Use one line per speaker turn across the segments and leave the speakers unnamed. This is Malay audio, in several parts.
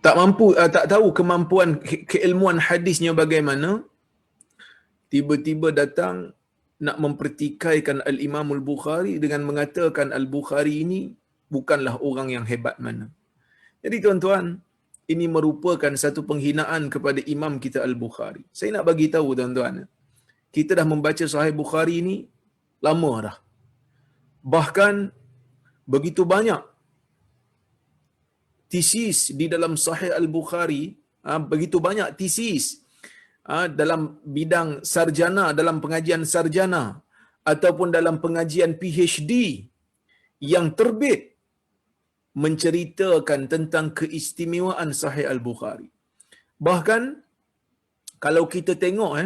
tak mampu, tak tahu kemampuan keilmuan hadisnya bagaimana, tiba-tiba datang nak mempertikaikan Al-Imam Al-Bukhari dengan mengatakan Al-Bukhari ini bukanlah orang yang hebat mana. Jadi tuan-tuan, ini merupakan satu penghinaan kepada imam kita Al-Bukhari. Saya nak bagi tahu tuan-tuan, kita dah membaca Sahih Bukhari ini lama dah. Bahkan begitu banyak tesis di dalam Sahih Al-Bukhari, begitu banyak tesis dalam bidang sarjana, dalam pengajian sarjana ataupun dalam pengajian PhD yang terbit menceritakan tentang keistimewaan Sahih Al-Bukhari. Bahkan kalau kita tengok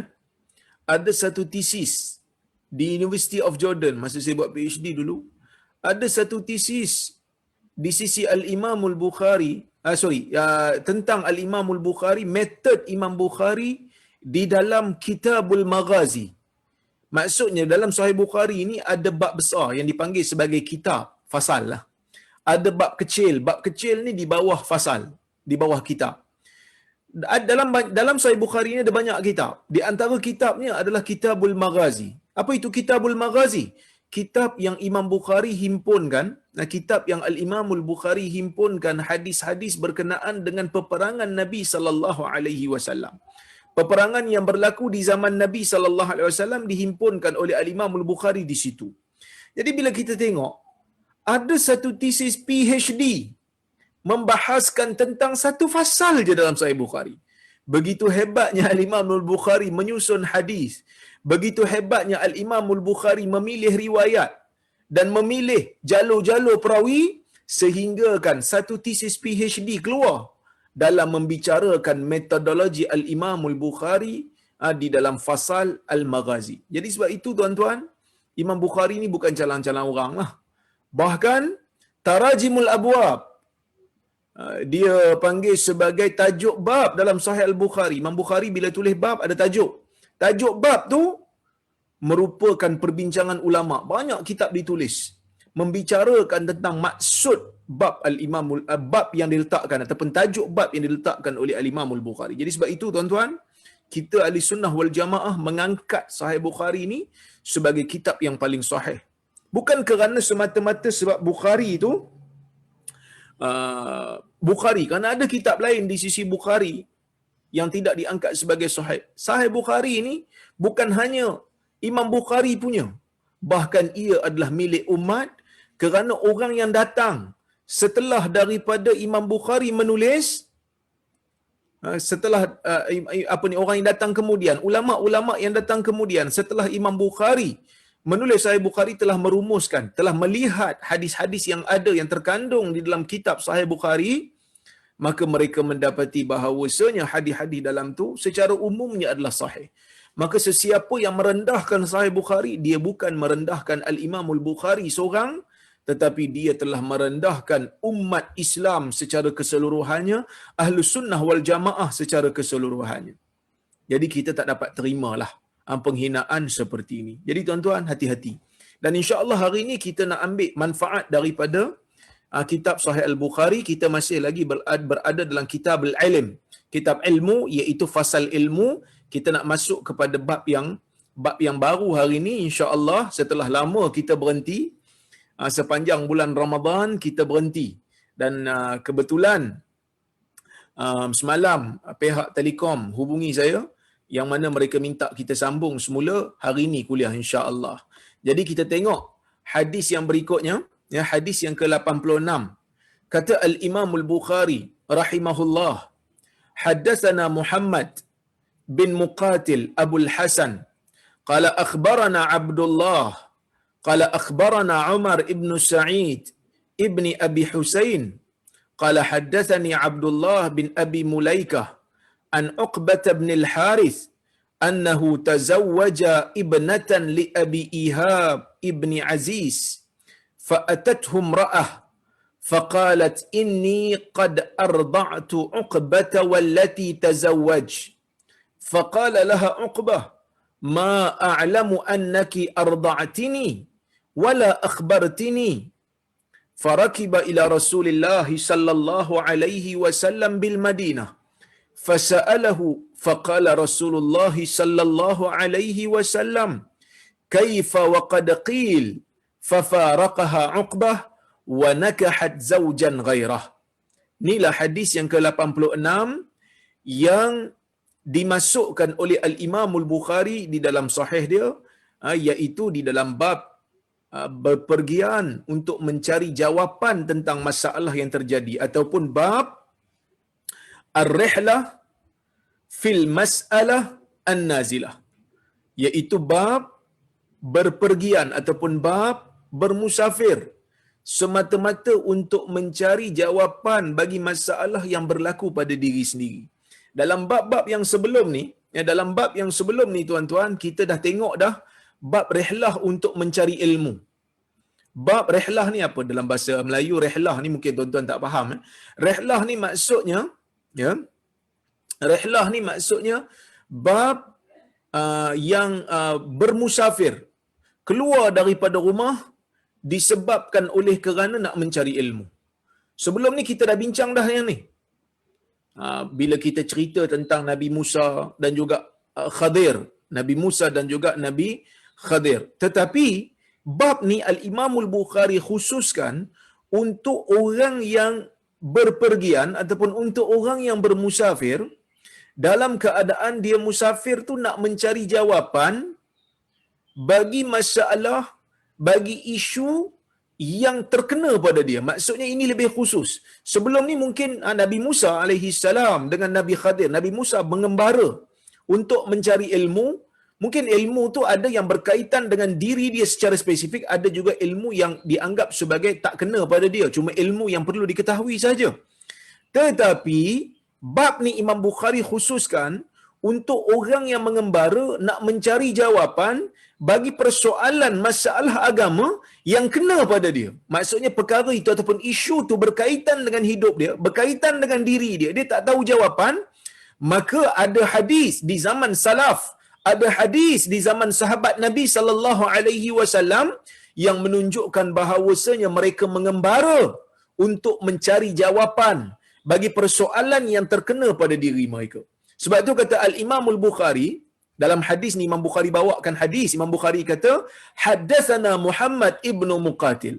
ada satu tesis di University of Jordan masa saya buat PhD dulu, ada satu tesis di sisi Al-Imam Al-Bukhari, tentang Al-Imam Al-Bukhari, metod Imam Bukhari di dalam Kitabul Maghazi. Maksudnya dalam Sahih Bukhari ini ada bab besar yang dipanggil sebagai kitab, fasal lah. Ada bab kecil. Bab kecil ni di bawah fasal, di bawah kitab. Dalam Sahih Bukhari ini ada banyak kitab. Di antara kitabnya adalah Kitabul Maghazi. Apa itu Kitabul Maghazi? Kitab yang Imam Bukhari himpunkan, kitab yang Al-Imam Al-Bukhari himpunkan hadis-hadis berkenaan dengan peperangan Nabi sallallahu alaihi wasallam. Peperangan yang berlaku di zaman Nabi sallallahu alaihi wasallam dihimpunkan oleh Al-Imam Al-Bukhari di situ. Jadi bila kita tengok ada satu tesis PhD membahaskan tentang satu fasal je dalam Sahih Bukhari. Begitu hebatnya Al-Imam Al-Bukhari menyusun hadis. Begitu hebatnya Al-Imam Al-Bukhari memilih riwayat dan memilih jalur-jalur perawi sehingga kan satu tesis PhD keluar dalam membicarakan metodologi Al-Imam Al-Bukhari di dalam fasal Al-Maghazi. Jadi sebab itu tuan-tuan, Imam Bukhari ni bukan calang-calang orang lah. Bahkan Tarajimul Abwab dia panggil sebagai tajuk bab dalam Sahih Al-Bukhari. Imam Bukhari bila tulis bab ada tajuk. Tajuk bab tu merupakan perbincangan ulama. Banyak kitab ditulis membicarakan tentang maksud bab Al-Imam bab yang diletakkan ataupun tajuk bab yang diletakkan oleh Al-Imam Al-Bukhari. Jadi sebab itu tuan-tuan, kita Ahli Sunnah wal Jamaah mengangkat Sahih Bukhari ini sebagai kitab yang paling sahih. Bukan kerana semata-mata sebab Bukhari itu Bukhari, kerana ada kitab lain di sisi Bukhari yang tidak diangkat sebagai sahih. Sahih Bukhari ini bukan hanya Imam Bukhari punya, bahkan ia adalah milik umat kerana orang yang datang setelah daripada Imam Bukhari menulis, setelah orang yang datang kemudian, ulama-ulama yang datang kemudian setelah Imam Bukhari menulis Sahih Bukhari telah merumuskan, telah melihat hadis-hadis yang ada yang terkandung di dalam kitab Sahih Bukhari, maka mereka mendapati bahawasanya hadis-hadis dalam tu secara umumnya adalah sahih. Maka sesiapa yang merendahkan Sahih Bukhari, dia bukan merendahkan Al-Imam Al-Bukhari seorang, tetapi dia telah merendahkan umat Islam secara keseluruhannya, Ahlus Sunnah wal Jamaah secara keseluruhannya. Jadi kita tak dapat terimalah penghinaan seperti ini. Jadi tuan-tuan, hati-hati. Dan insya-Allah hari ini kita nak ambil manfaat daripada kitab Sahih Al-Bukhari. Kita masih lagi berada dalam kitab Al-Ilm, kitab ilmu, iaitu fasal ilmu. Kita nak masuk kepada bab yang baru hari ini insya-Allah. Setelah lama kita berhenti, sepanjang bulan Ramadan kita berhenti, dan kebetulan semalam pihak Telekom hubungi saya, yang mana mereka minta kita sambung semula hari ini kuliah insya-Allah. Jadi kita tengok hadis yang berikutnya, ya, hadis yang ke-86. Kata Al-Imam Al-Bukhari rahimahullah, haddatsana Muhammad bin Muqatil Abul Hasan qala akhbarana Abdullah qala akhbarana Umar ibn Sa'id ibni Abi Husain qala haddatsani Abdullah bin Abi Mulaikah an Uqbah bin al-Harith annahu tazawwaja ibnatan li Abi Ihab ibni Aziz fa'atathu imra'ah faqalat inni qad arda'tu Uqbah wallati tazawwaj faqala laha Uqbah ma a'lamu annaki arda'tini wala akhbartini farakiba ila Rasulillah sallallahu alaihi wasallam bil Madinah fasa'alahu faqala Rasulullah sallallahu alaihi wasallam kaifa wa qad qil fafaraqaha Uqbah wa nakahat zawjan ghairah. Inilah hadis yang ke-86 yang dimasukkan oleh Al-Imam Al-Bukhari di dalam sahih dia, iaitu di dalam bab berpergian untuk mencari jawapan tentang masalah yang terjadi, ataupun bab ar-rihlah fil mas'alah an-nazilah, iaitu bab berpergian ataupun bab bermusafir semata-mata untuk mencari jawapan bagi masalah yang berlaku pada diri sendiri. Dalam bab-bab yang sebelum ni, dalam bab yang sebelum ni tuan-tuan, kita dah tengok dah bab rihlah untuk mencari ilmu. Bab rihlah ni apa? Dalam bahasa Melayu, rihlah ni mungkin tuan-tuan tak faham. Rihlah ni maksudnya, rihlah ni maksudnya bab yang bermusafir, keluar daripada rumah disebabkan oleh kerana nak mencari ilmu. Sebelum ni kita dah bincang dah yang ni. Bila kita cerita tentang Nabi Musa dan juga Khadir, Nabi Musa dan juga Nabi Khadir. Tetapi bab ni Al-Imamul Bukhari khususkan untuk orang yang berpergian ataupun untuk orang yang bermusafir, dalam keadaan dia musafir tu nak mencari jawapan bagi masalah, bagi isu yang terkena pada dia. Maksudnya ini lebih khusus. Sebelum ni mungkin Nabi Musa alaihi salam dengan Nabi Khadir, Nabi Musa mengembara untuk mencari ilmu. Mungkin ilmu tu ada yang berkaitan dengan diri dia secara spesifik, ada juga ilmu yang dianggap sebagai tak kena pada dia, cuma ilmu yang perlu diketahui saja. Tetapi bab ni Imam Bukhari khususkan untuk orang yang mengembara nak mencari jawapan bagi persoalan masalah agama yang kena pada dia. Maksudnya perkara itu ataupun isu tu berkaitan dengan hidup dia, berkaitan dengan diri dia, dia tak tahu jawapan. Maka ada hadis di zaman salaf, ada hadis di zaman sahabat Nabi sallallahu alaihi wasallam yang menunjukkan bahawasanya mereka mengembara untuk mencari jawapan bagi persoalan yang terkena pada diri mereka. Sebab tu kata Al-Imam Al-Bukhari, dalam hadis ni Imam Bukhari bawakan hadis, Imam Bukhari kata, haddatsana Muhammad ibnu Muqatil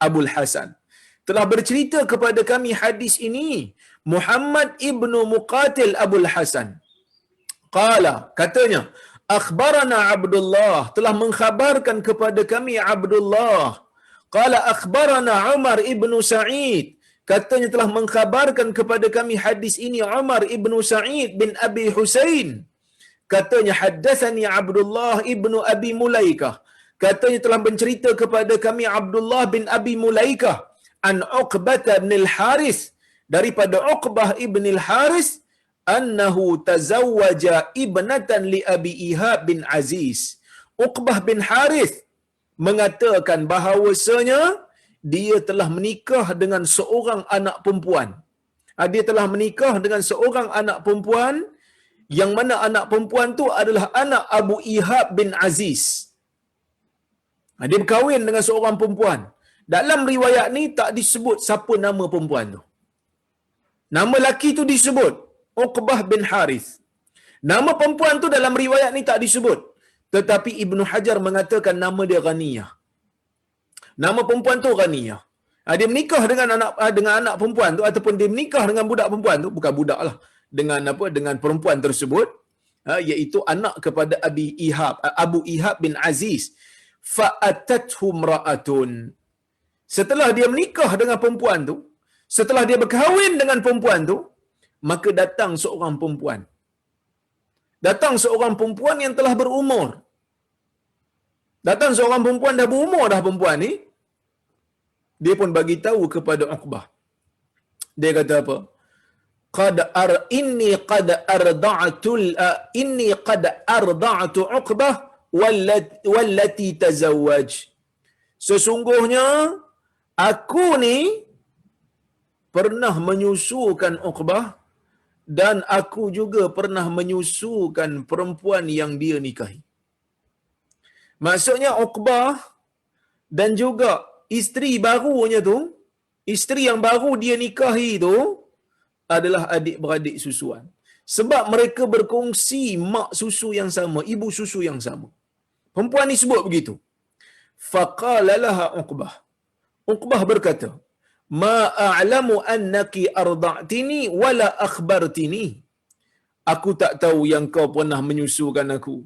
Abul Hasan, telah bercerita kepada kami hadis ini Muhammad ibnu Muqatil Abul Hasan. Qala, katanya, akhbarana Abdullah, telah mengkhabarkan kepada kami Abdullah. Qala akhbarana Umar ibnu Sa'id, katanya telah mengkhabarkan kepada kami hadis ini Umar ibnu Sa'id bin Abi Husain. Katanya haddatsani Abdullah ibnu Abi Mulaikah, katanya telah bercerita kepada kami Abdullah bin Abi Mulaikah an Uqbah bin al-Harith, daripada Uqbah ibn al-Harith, annahu tazawwaja ibnatan li Abi Ihab bin Aziz. Uqbah bin Harith mengatakan bahawasanya dia telah menikah dengan seorang anak perempuan. Dia telah menikah dengan seorang anak perempuan, yang mana anak perempuan tu adalah anak Abu Ihab bin Aziz. Dia berkahwin dengan seorang perempuan. Dalam riwayat ni tak disebut siapa nama perempuan tu. Nama lelaki tu disebut Uqbah bin Harith. Nama perempuan tu dalam riwayat ni tak disebut. Tetapi Ibnu Hajar mengatakan nama dia Ghaniyah. Nama perempuan tu Ghaniyah. Dia menikah dengan anak perempuan tu, ataupun dia menikah dengan budak perempuan tu, bukan budak lah, dengan perempuan tersebut, iaitu anak kepada Abu Ihab bin Aziz. Fa'atathu imra'atun. Setelah dia menikah dengan perempuan tu, setelah dia berkahwin dengan perempuan tu, maka datang seorang perempuan. Datang seorang perempuan yang telah berumur. Datang seorang perempuan dah berumur dah perempuan ni. Dia pun bagi tahu kepada Uqbah. Dia kata apa? Inni qad arda'tu Uqbah wallati tazawwaj. Sesungguhnya aku ni pernah menyusukan Uqbah, dan aku juga pernah menyusukan perempuan yang dia nikahi. Maksudnya Uqbah dan juga isteri barunya tu, isteri yang baru dia nikahi tu adalah adik-beradik susuan. Sebab mereka berkongsi mak susu yang sama, ibu susu yang sama. Perempuan ni sebut begitu. Faqala laha Uqbah. Uqbah berkata, "Ma a'lamu annaki arda'tini wala akhbartini." Aku tak tahu yang kau pernah menyusukan aku.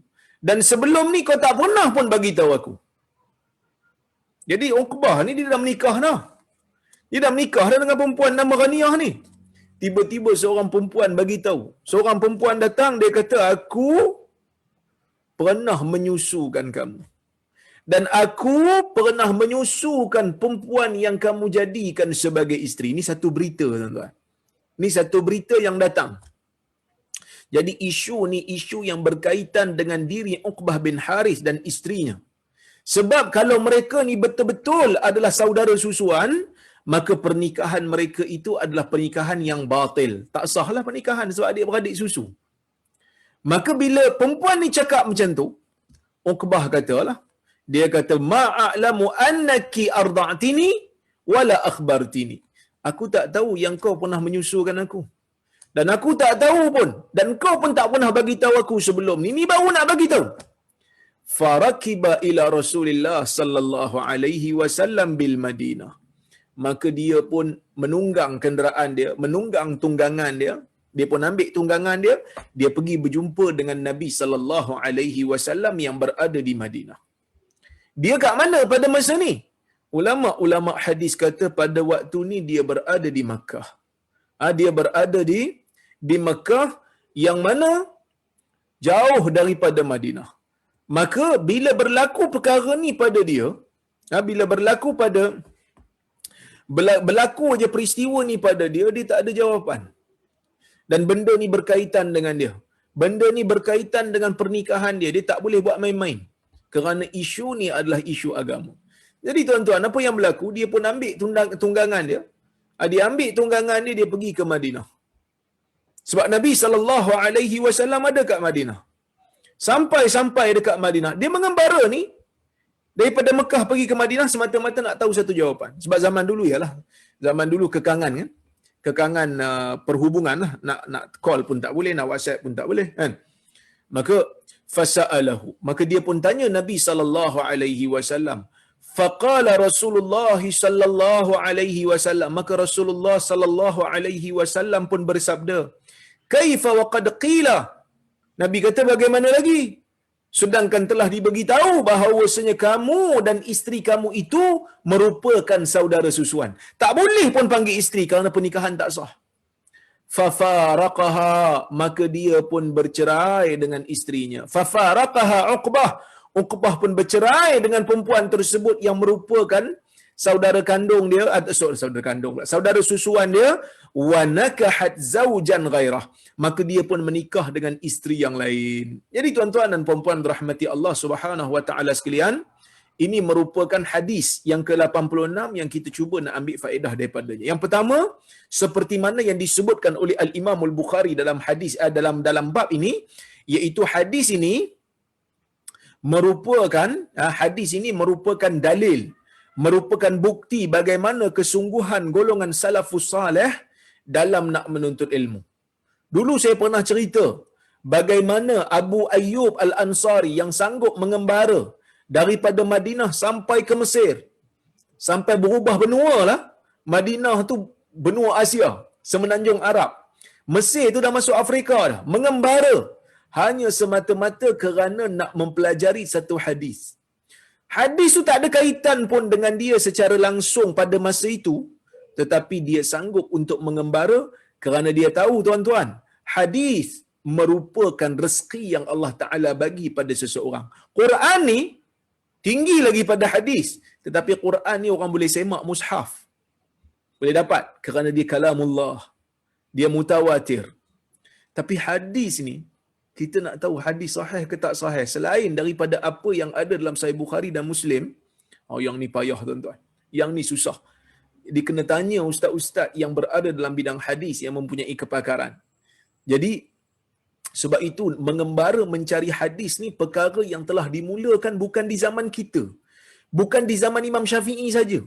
Dan sebelum ni kau tak pernah pun bagi tahu aku. Jadi Uqbah ni dia dah menikah dah. Dia dah menikah dah dengan perempuan nama Ghaniyah ni. Tiba-tiba seorang perempuan bagi tahu. Seorang perempuan datang, dia kata, "Aku pernah menyusukan kamu. Dan aku pernah menyusukan perempuan yang kamu jadikan sebagai isteri." Ini satu berita, tuan-tuan. Ini satu berita yang datang. Jadi isu ni isu yang berkaitan dengan diri Uqbah bin Harith dan isterinya. Sebab kalau mereka ni betul-betul adalah saudara susuan, maka pernikahan mereka itu adalah pernikahan yang batil. Tak sahlah pernikahan sebab adik-beradik susu. Maka bila perempuan ni cakap macam tu, Uqbah katalah, dia kata, "Ma'a'lamu annaki arda'tini wala akhbartini." Aku tak tahu yang kau pernah menyusukan aku. Dan aku tak tahu pun, dan kau pun tak pernah bagi tahu aku sebelum ni. Ni baru nak bagi tahu. Farakiba ila Rasulillah sallallahu alaihi wasallam bil Madinah. Maka dia pun menunggang kenderaan dia, menunggang tunggangan dia. Dia pun ambil tunggangan dia, dia pergi berjumpa dengan Nabi sallallahu alaihi wasallam yang berada di Madinah. Dia kat mana pada masa ni? Ulama-ulama hadis kata pada waktu ni dia berada di Makkah. Dia berada di Makkah yang mana jauh daripada Madinah. Maka bila berlaku perkara ni pada dia, bila berlaku aja peristiwa ni pada dia, dia tak ada jawapan. Dan benda ni berkaitan dengan dia. Benda ni berkaitan dengan pernikahan dia. Dia tak boleh buat main-main. Kerana isu ni adalah isu agama. Jadi tuan-tuan, apa yang berlaku? Dia pun ambil tunggangan dia. Dia ambil tunggangan dia, dia pergi ke Madinah. Sebab Nabi SAW ada kat Madinah. Sampai dekat Madinah. Dia mengembara ni, daripada Mekah pergi ke Madinah semata-mata nak tahu satu jawapan. Sebab zaman dulu ialah, zaman dulu kekangan kan. Kekangan perhubungan lah. Nak call pun tak boleh, nak WhatsApp pun tak boleh kan. Maka fasa'alahu. Maka dia pun tanya Nabi SAW. Faqala Rasulullah sallallahu alaihi wasallam. Maka Rasulullah sallallahu alaihi wasallam pun bersabda, "Kaifa wa qad qila?" Nabi kata, bagaimana lagi? Sedangkan telah dibagi tahu bahawasanya kamu dan isteri kamu itu merupakan saudara susuan. Tak boleh pun panggil isteri kerana pernikahan tak sah. Fafaraqaha, maka dia pun bercerai dengan isterinya. Fafaraqaha Uqbah. Uqbah pun bercerai dengan perempuan tersebut yang merupakan saudara kandung dia, saudara susuan dia, wa nakahat zaujan ghairah. Maka dia pun menikah dengan isteri yang lain. Jadi tuan-tuan dan puan-puan rahmati Allah Subhanahu wa taala sekalian, ini merupakan hadis yang ke-86 yang kita cuba nak ambil faedah daripadanya. Yang pertama, seperti mana yang disebutkan oleh Al-Imam Al-Bukhari dalam hadis dalam bab ini, iaitu hadis ini merupakan dalil, merupakan bukti bagaimana kesungguhan golongan salafus salih dalam nak menuntut ilmu. Dulu saya pernah cerita bagaimana Abu Ayyub Al-Ansari yang sanggup mengembara daripada Madinah sampai ke Mesir, sampai berubah benua lah. Madinah tu benua Asia, semenanjung Arab. Mesir tu dah masuk Afrika dah. Mengembara hanya semata-mata kerana nak mempelajari satu hadis. Hadis tu tak ada kaitan pun dengan dia secara langsung pada masa itu, tetapi dia sanggup untuk mengembara kerana dia tahu, tuan-tuan, hadis merupakan rezeki yang Allah Ta'ala bagi pada seseorang. Quran ni tinggi lagi pada hadis, tetapi Quran ni orang boleh semak mushaf, boleh dapat kerana dia kalamullah, dia mutawatir. Tapi hadis ni, kita nak tahu hadis sahih ke tak sahih selain daripada apa yang ada dalam Sahih Bukhari dan Muslim. Yang ni payah, tuan-tuan. Yang ni susah. Dia kena tanya ustaz-ustaz yang berada dalam bidang hadis yang mempunyai kepakaran. Jadi sebab itu mengembara mencari hadis ni perkara yang telah dimulakan bukan di zaman kita. Bukan di zaman Imam Syafi'i saja.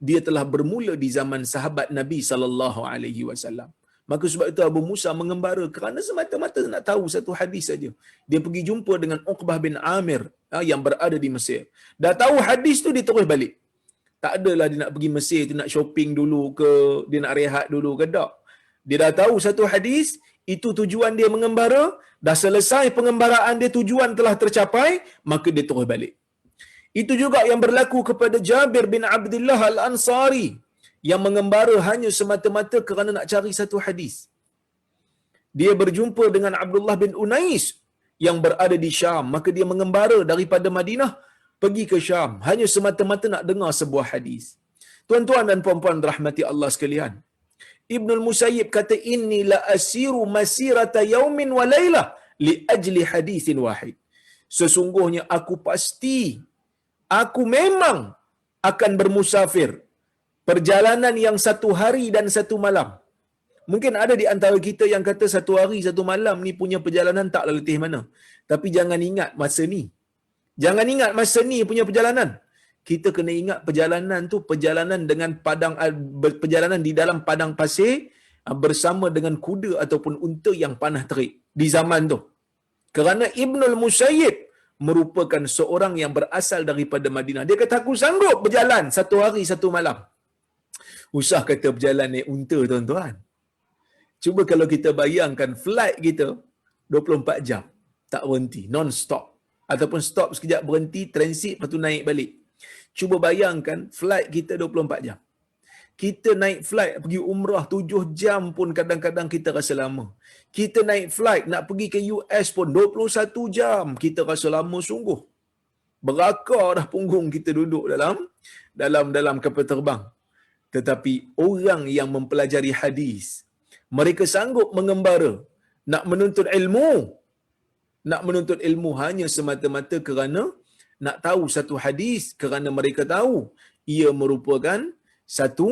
dia telah bermula di zaman sahabat Nabi sallallahu alaihi wasallam. Maka sebab itu Abu Musa mengembara kerana semata-mata nak tahu satu hadis saja. Dia pergi jumpa dengan Uqbah bin Amir yang berada di Mesir. Dah tahu hadis tu dia terus balik. Tak adalah dia nak pergi Mesir tu nak shopping dulu ke, dia nak rehat dulu ke, tak. Dia dah tahu satu hadis, itu tujuan dia mengembara, dah selesai pengembaraan dia, tujuan telah tercapai, maka dia terus balik. Itu juga yang berlaku kepada Jabir bin Abdullah Al-Ansari yang mengembara hanya semata-mata kerana nak cari satu hadis. Dia berjumpa dengan Abdullah bin Unais yang berada di Syam, maka dia mengembara daripada Madinah pergi ke Syam hanya semata-mata nak dengar sebuah hadis. Tuan-tuan dan puan-puan rahmati Allah sekalian, Ibnul Musayyib kata, inni la asiru masirata yaumin wa lailah li ajli hadithin wahid. Sesungguhnya aku memang akan bermusafir perjalanan yang 1 hari dan 1 malam. Mungkin ada di antara kita yang kata 1 hari 1 malam ni punya perjalanan taklah letih mana. Tapi jangan ingat masa ni. Jangan ingat masa ni punya perjalanan. Kita kena ingat perjalanan tu perjalanan dengan perjalanan di dalam padang pasir bersama dengan kuda ataupun unta yang panah terik di zaman tu. Kerana Ibnul Musayyib merupakan seorang yang berasal daripada Madinah. Dia kata, aku sanggup berjalan 1 hari 1 malam. Usah kata berjalan naik unta, tuan-tuan. Cuba kalau kita bayangkan flight kita 24 jam. Tak berhenti, non-stop. Ataupun stop sekejap, berhenti, transit, lepas tu naik balik. Cuba bayangkan flight kita 24 jam. Kita naik flight pergi umrah 7 jam pun kadang-kadang kita rasa lama. Kita naik flight nak pergi ke US pun 21 jam. Kita rasa lama sungguh. Berakar dah punggung kita duduk dalam kapal terbang. Tetapi orang yang mempelajari hadis, mereka sanggup mengembara nak menuntut ilmu. Nak menuntut ilmu hanya semata-mata kerana nak tahu satu hadis, kerana mereka tahu ia merupakan satu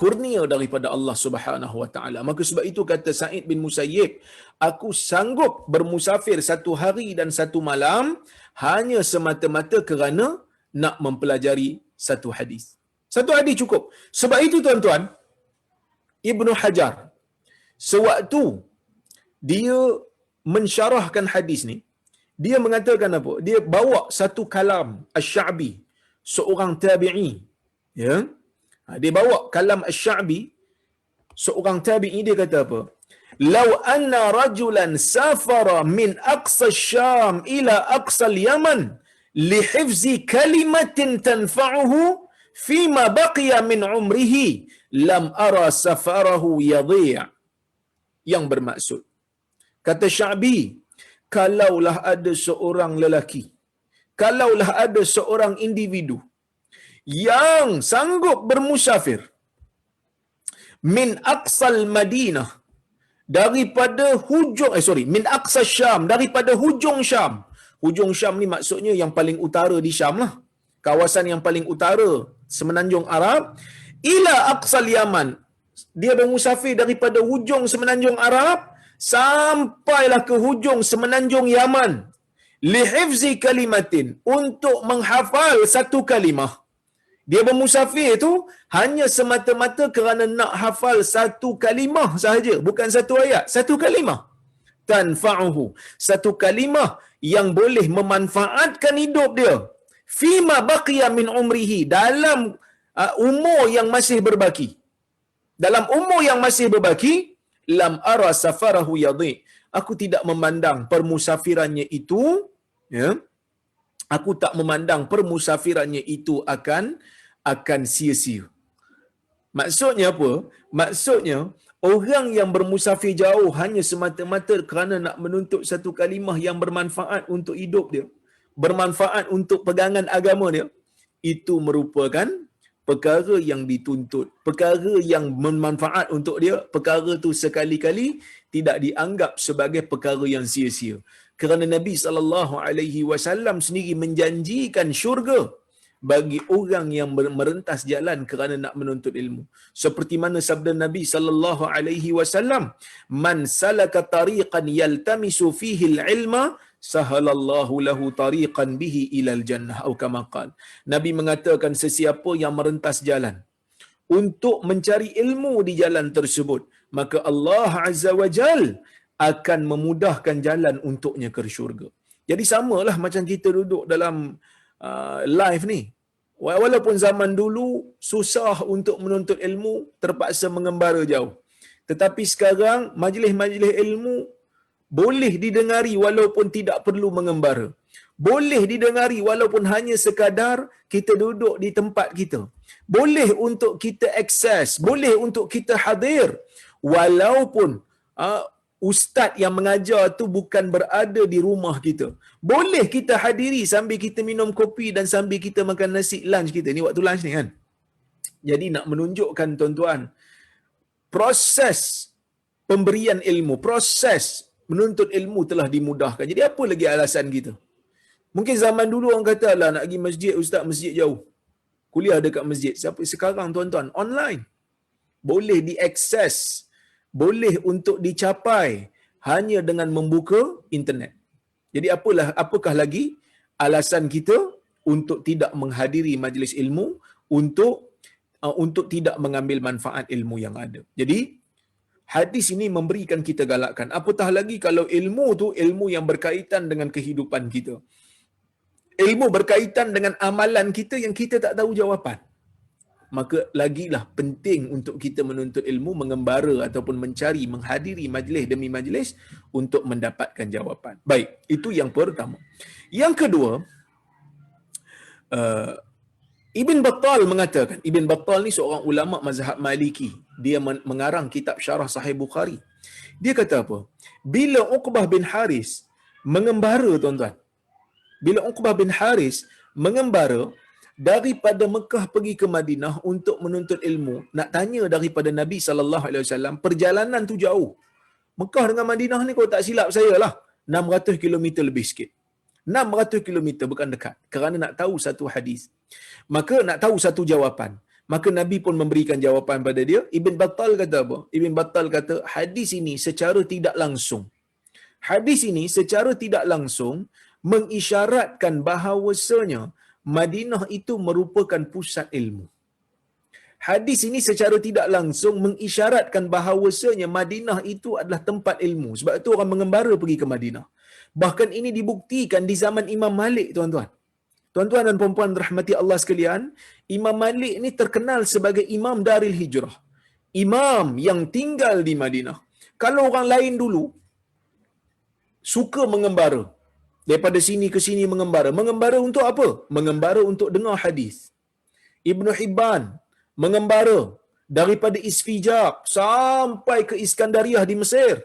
kurnia daripada Allah Subhanahu wa taala. Maka sebab itu kata Sa'id bin Musayyib, aku sanggup bermusafir 1 hari dan 1 malam hanya semata-mata kerana nak mempelajari satu hadis. Satu hadis cukup. Sebab itu tuan-tuan, Ibnu Hajar sewaktu dia mensyarahkan hadis ni, dia mengatakan apa? Dia bawa satu kalam Asy-Sya'bi, seorang tabi'i, ya. Dia bawa kalam Asy-Sya'bi, seorang tabi'i, dia kata apa? Law anna rajulan safara min aqsa Syam ila aqsa Yaman li hifzi kalimatin tanfa'uhu fima baqiya min umrihi lam ara safarahu yadhi'. Yang bermaksud, kata Sya'bi, kalaulah ada seorang lelaki, kalaulah ada seorang individu yang sanggup bermusafir min aqsal Madinah, daripada min aqsa Syam, daripada hujung Syam. Hujung Syam ni maksudnya yang paling utara di Syam lah, kawasan yang paling utara semenanjung Arab, ila aqsal Yaman, dia bermusafir daripada hujung semenanjung Arab sampailah ke hujung semenanjung Yaman, lihifzi kalimatin, untuk menghafal satu kalimah. Dia bermusafir tu hanya semata-mata kerana nak hafal satu kalimah sahaja, bukan satu ayat, satu kalimah. Tanfa'uhu, satu kalimah yang boleh memanfaatkan hidup dia. Fima baqiya min umrihi, dalam umur yang masih berbaki. Dalam umur yang masih berbaki, lam ara safarahu yadhi, aku tidak memandang permusafirannya itu, ya, aku tak memandang permusafirannya itu akan sia-sia. Maksudnya apa? Maksudnya orang yang bermusafir jauh hanya semata-mata kerana nak menuntut satu kalimah yang bermanfaat untuk hidup dia, bermanfaat untuk pegangan agama dia, itu merupakan perkara yang dituntut, perkara yang bermanfaat untuk dia. Perkara tu sekali-kali tidak dianggap sebagai perkara yang sia-sia. Kerana Nabi SAW sendiri menjanjikan syurga bagi orang yang merentas jalan kerana nak menuntut ilmu. Seperti mana sabda Nabi sallallahu alaihi wasallam, "Man salaka tariqan yaltamisu fihi al-ilma, sahalallahu lahu tariqan bihi ilal jannah," atau kama qala. Nabi mengatakan sesiapa yang merentas jalan untuk mencari ilmu di jalan tersebut, maka Allah Azza wa Jal akan memudahkan jalan untuknya ke syurga. Jadi samalah macam kita duduk dalam live ni. Walaupun zaman dulu susah untuk menuntut ilmu, terpaksa mengembara jauh. Tetapi sekarang majlis-majlis ilmu boleh didengari walaupun tidak perlu mengembara. Boleh didengari walaupun hanya sekadar kita duduk di tempat kita. Boleh untuk kita akses, boleh untuk kita hadir walaupun ustaz yang mengajar tu bukan berada di rumah kita. Boleh kita hadiri sambil kita minum kopi dan sambil kita makan nasi lunch kita. Ni waktu lunch ni kan. Jadi nak menunjukkan tuan-tuan, proses pemberian ilmu, proses menuntut ilmu telah dimudahkan. Jadi apa lagi alasan kita? Mungkin zaman dulu orang kata, "Alah, nak pergi masjid, ustaz, masjid jauh. Kuliah dekat masjid." Sekarang tuan-tuan, online. Boleh diakses, boleh untuk dicapai hanya dengan membuka internet. Jadi apakah lagi alasan kita untuk tidak menghadiri majlis ilmu, untuk tidak mengambil manfaat ilmu yang ada. Jadi hadis ini memberikan kita galakan. Apatah lagi kalau ilmu tu ilmu yang berkaitan dengan kehidupan kita. Ilmu berkaitan dengan amalan kita yang kita tak tahu jawapan. Maka lagilah penting untuk kita menuntut ilmu, mengembara ataupun mencari, menghadiri majlis demi majlis untuk mendapatkan jawapan. Baik, itu yang pertama. Yang kedua, Ibn Battal mengatakan, Ibn Battal ni seorang ulama mazhab Maliki. Dia mengarang kitab Syarah Sahih Bukhari. Dia kata apa? Bila Uqbah bin Haris mengembara, tuan-tuan. Bila Uqbah bin Haris mengembara daripada Mekah pergi ke Madinah untuk menuntut ilmu, nak tanya daripada Nabi SAW, perjalanan tu jauh. Mekah dengan Madinah ni kalau tak silap saya lah, 600 km lebih sikit. 600 km, bukan dekat. Kerana nak tahu satu hadis. Maka nak tahu satu jawapan. Maka Nabi pun memberikan jawapan pada dia. Ibn Battal kata apa? Ibn Battal kata, hadis ini secara tidak langsung. Hadis ini secara tidak langsung mengisyaratkan bahawasanya Madinah itu merupakan pusat ilmu. Hadis ini secara tidak langsung mengisyaratkan bahawasanya Madinah itu adalah tempat ilmu. Sebab itu orang mengembara pergi ke Madinah. Bahkan ini dibuktikan di zaman Imam Malik, tuan-tuan. Tuan-tuan dan puan-puan rahmati Allah sekalian, Imam Malik ini terkenal sebagai Imam Daril Hijrah. Imam yang tinggal di Madinah. Kalau orang lain dulu suka mengembara, daripada sini ke sini mengembara. Mengembara untuk apa? Mengembara untuk dengar hadis. Ibn Hibban mengembara daripada Isfijaq sampai ke Iskandariah di Mesir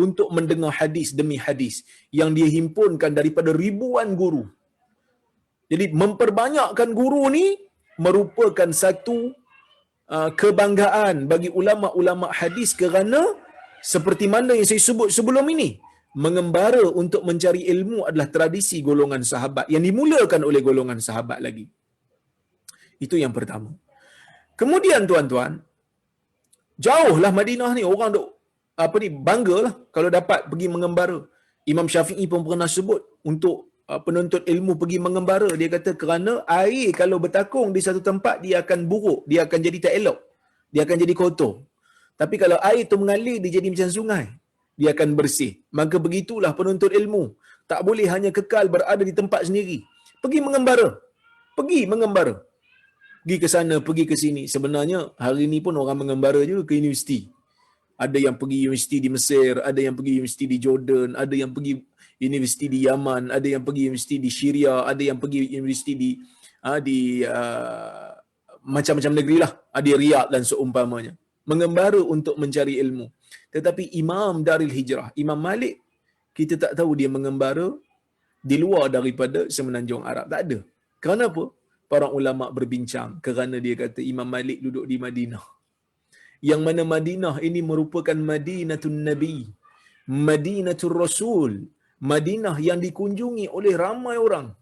untuk mendengar hadis demi hadis yang dia himpunkan daripada ribuan guru. Jadi memperbanyakkan guru ni merupakan satu kebanggaan bagi ulama-ulama hadis, kerana seperti mana yang saya sebut sebelum ini, mengembara untuk mencari ilmu adalah tradisi golongan sahabat yang dimulakan oleh golongan sahabat lagi. Itu yang pertama. Kemudian tuan-tuan, jauhlah Madinah ni, orang duk banggalah kalau dapat pergi mengembara. Imam Syafi'i pun pernah sebut untuk penuntut ilmu pergi mengembara. Dia kata kerana air kalau bertakung di satu tempat, dia akan buruk, dia akan jadi tak elok, dia akan jadi kotor. Tapi kalau air tu mengalir, dia jadi macam sungai, dia akan bersih. Maka begitulah penuntut ilmu. Tak boleh hanya kekal berada di tempat sendiri. Pergi mengembara. Pergi mengembara. Pergi ke sana, pergi ke sini. Sebenarnya hari ini pun orang mengembara juga ke universiti. Ada yang pergi universiti di Mesir, ada yang pergi universiti di Jordan, ada yang pergi universiti di Yaman, ada yang pergi universiti di Syria, ada yang pergi universiti di macam-macam negeri lah. Di Riyadh dan seumpamanya. Mengembara untuk mencari ilmu. Tetapi Imam Daril Hijrah, Imam Malik, kita tak tahu dia mengembara di luar daripada semenanjung Arab. Tak ada. Kerana apa? Para ulama berbincang kerana dia kata Imam Malik duduk di Madinah. Yang mana Madinah ini merupakan Madinatul Nabi, Madinatul Rasul, Madinah yang dikunjungi oleh ramai orang.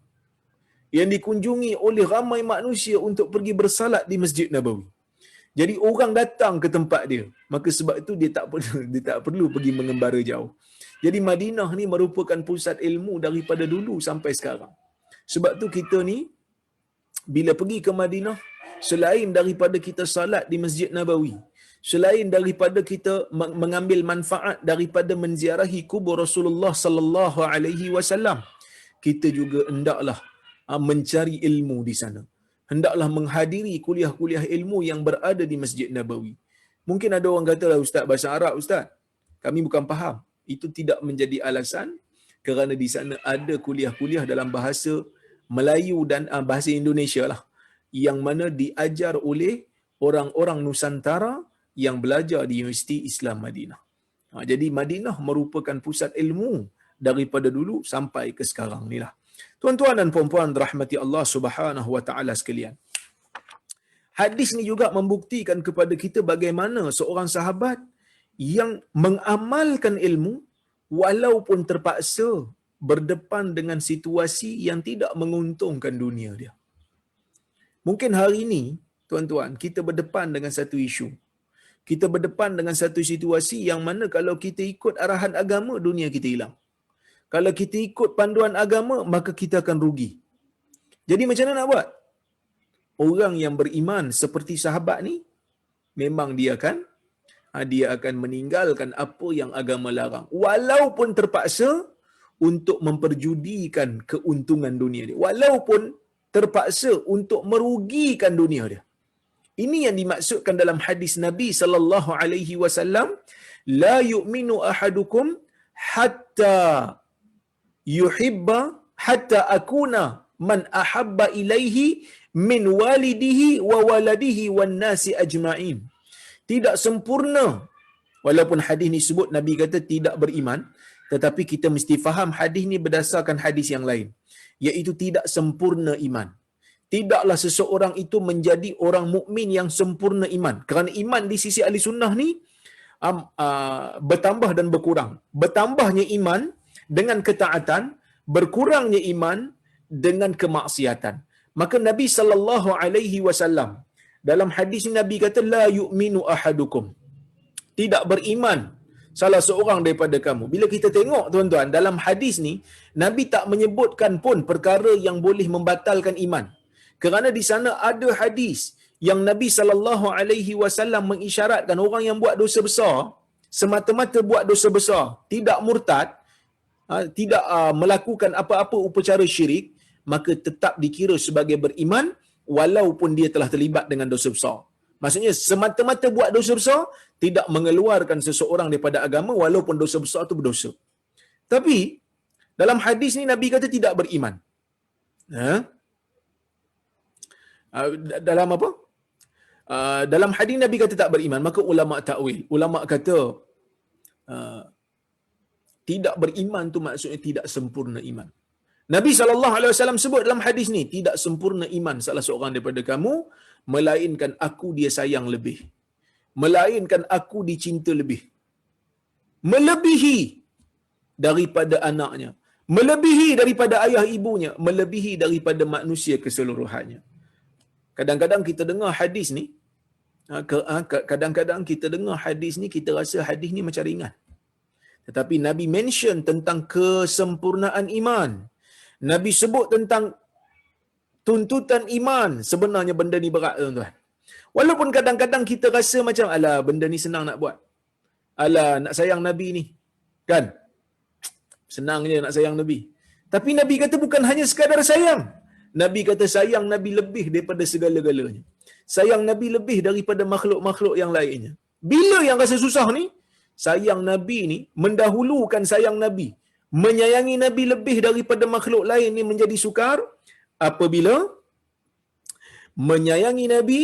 yang dikunjungi oleh ramai manusia untuk pergi bersalat di Masjid Nabawi. Jadi orang datang ke tempat dia. Maka sebab itu dia tak perlu dia tak perlu pergi mengembara jauh. Jadi Madinah ni merupakan pusat ilmu daripada dulu sampai sekarang. Sebab tu kita ni bila pergi ke Madinah, selain daripada kita salat di Masjid Nabawi, selain daripada kita mengambil manfaat daripada menziarahi kubur Rasulullah sallallahu alaihi wasallam, kita juga hendaklah mencari ilmu di sana. Hendaklah menghadiri kuliah-kuliah ilmu yang berada di Masjid Nabawi. Mungkin ada orang kata, "Ustaz, bahasa Arab Ustaz, kami bukan faham." Itu tidak menjadi alasan, kerana di sana ada kuliah-kuliah dalam bahasa Melayu dan bahasa Indonesia lah, yang mana diajar oleh orang-orang Nusantara yang belajar di Universiti Islam Madinah. Jadi Madinah merupakan pusat ilmu daripada dulu sampai ke sekarang ni lah. Tuan-tuan dan puan-puan rahmati Allah Subhanahu wa taala sekalian. Hadis ni juga membuktikan kepada kita bagaimana seorang sahabat yang mengamalkan ilmu walaupun terpaksa berdepan dengan situasi yang tidak menguntungkan dunia dia. Mungkin hari ini, tuan-tuan, kita berdepan dengan satu isu. Kita berdepan dengan satu situasi yang mana kalau kita ikut arahan agama, dunia kita hilang. Kalau kita ikut panduan agama, maka kita akan rugi. Jadi macam mana nak buat? Orang yang beriman seperti sahabat ni, memang dia akan meninggalkan apa yang agama larang. Walaupun terpaksa untuk memperjudikan keuntungan dunia dia. Walaupun terpaksa untuk merugikan dunia dia. Ini yang dimaksudkan dalam hadis Nabi sallallahu alaihi wasallam, la yu'minu ahadukum hatta yuhibba hatta akuna man ahabba ilaihi min walidihi wa waladihi wan nasi ajma'in. Tidak sempurna, walaupun hadis ni sebut Nabi kata tidak beriman, tetapi kita mesti faham hadis ni berdasarkan hadis yang lain, iaitu tidak sempurna iman. Tidaklah seseorang itu menjadi orang mukmin yang sempurna iman. Kerana iman di sisi ahli sunnah ni bertambah dan berkurang. Bertambahnya iman dengan ketaatan, berkurangnya iman dengan kemaksiatan. Maka Nabi sallallahu alaihi wasallam dalam hadis ini Nabi kata la yu'minu ahadukum. Tidak beriman salah seorang daripada kamu. Bila kita tengok tuan-tuan dalam hadis ni, Nabi tak menyebutkan pun perkara yang boleh membatalkan iman. Kerana di sana ada hadis yang Nabi sallallahu alaihi wasallam mengisyaratkan orang yang buat dosa besar, semata-mata buat dosa besar, tidak murtad, tidak melakukan apa-apa upacara syirik, maka tetap dikira sebagai beriman walaupun dia telah terlibat dengan dosa besar. Maksudnya semata-mata buat dosa besar tidak mengeluarkan seseorang daripada agama walaupun dosa besar itu berdosa. Tapi dalam hadis ni Nabi kata tidak beriman. Dalam apa? Dalam hadis Nabi kata tak beriman, maka ulama takwil, ulama kata tidak beriman tu maksudnya tidak sempurna iman. Nabi SAW sebut dalam hadis ni, tidak sempurna iman salah seorang daripada kamu, melainkan aku dia sayang lebih. Melainkan aku dicinta lebih. Melebihi daripada anaknya. Melebihi daripada ayah ibunya. Melebihi daripada manusia keseluruhannya. Kadang-kadang kita dengar hadis ni, kadang-kadang kita dengar hadis ni, kita rasa hadis ni macam ringan. Tetapi Nabi mention tentang kesempurnaan iman. Nabi sebut tentang tuntutan iman. Sebenarnya benda ni berat, tuan-tuan. Walaupun kadang-kadang kita rasa macam, alah, benda ni senang nak buat. Alah, nak sayang Nabi ni. Kan? Senang je nak sayang Nabi. Tapi Nabi kata bukan hanya sekadar sayang. Nabi kata sayang Nabi lebih daripada segala-galanya. Sayang Nabi lebih daripada makhluk-makhluk yang lainnya. Bila yang rasa susah ni, sayang Nabi ni mendahulukan sayang Nabi. Menyayangi Nabi lebih daripada makhluk lain ni menjadi sukar apabila menyayangi Nabi,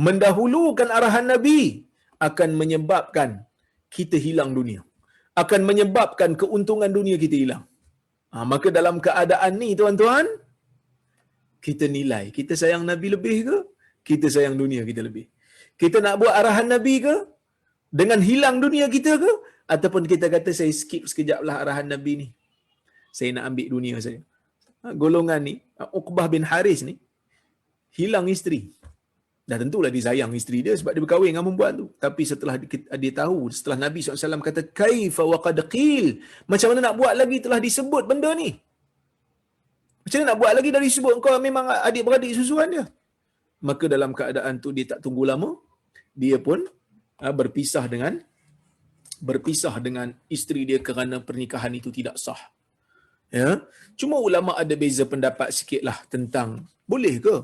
mendahulukan arahan Nabi akan menyebabkan kita hilang dunia. Akan menyebabkan keuntungan dunia kita hilang. Maka dalam keadaan ni tuan-tuan, kita nilai, kita sayang Nabi lebih ke? Kita sayang dunia kita lebih? Kita nak buat arahan Nabi ke? Dengan hilang dunia kita ke? Ataupun kita kata saya skip sekejap lah arahan Nabi ni. Saya nak ambil dunia saya. golongan ni, Uqbah bin Haris ni, hilang isteri. Dah tentulah dia sayang isteri dia sebab dia berkahwin dengan perempuan tu. Tapi setelah dia tahu, setelah Nabi SAW kata, kaifa wa qad qil, macam mana nak buat lagi telah disebut benda ni? Macam mana nak buat lagi dari sebut kau memang adik-beradik susuan dia? Maka dalam keadaan tu dia tak tunggu lama, dia pun berpisah dengan isteri dia kerana pernikahan itu tidak sah. Ya, cuma ulama ada beza pendapat sikitlah tentang boleh ke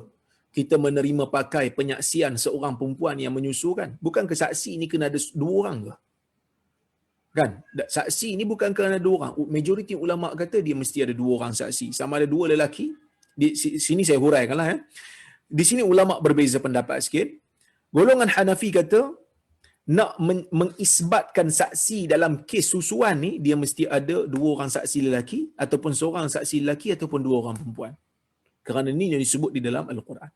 kita menerima pakai penyaksian seorang perempuan yang menyusukan? Bukankah saksi ni kena ada dua orang ke? Kan? Saksi ni bukan kerana dua orang. Majoriti ulama kata dia mesti ada dua orang saksi. Sama ada dua lelaki. Di sini saya huraikanlah ya. Di sini ulama berbeza pendapat sikit. Golongan Hanafi kata nak mengisbatkan saksi dalam kes susuan ni, dia mesti ada dua orang saksi lelaki ataupun seorang saksi lelaki ataupun dua orang perempuan. Kerana ini yang disebut di dalam Al-Quran.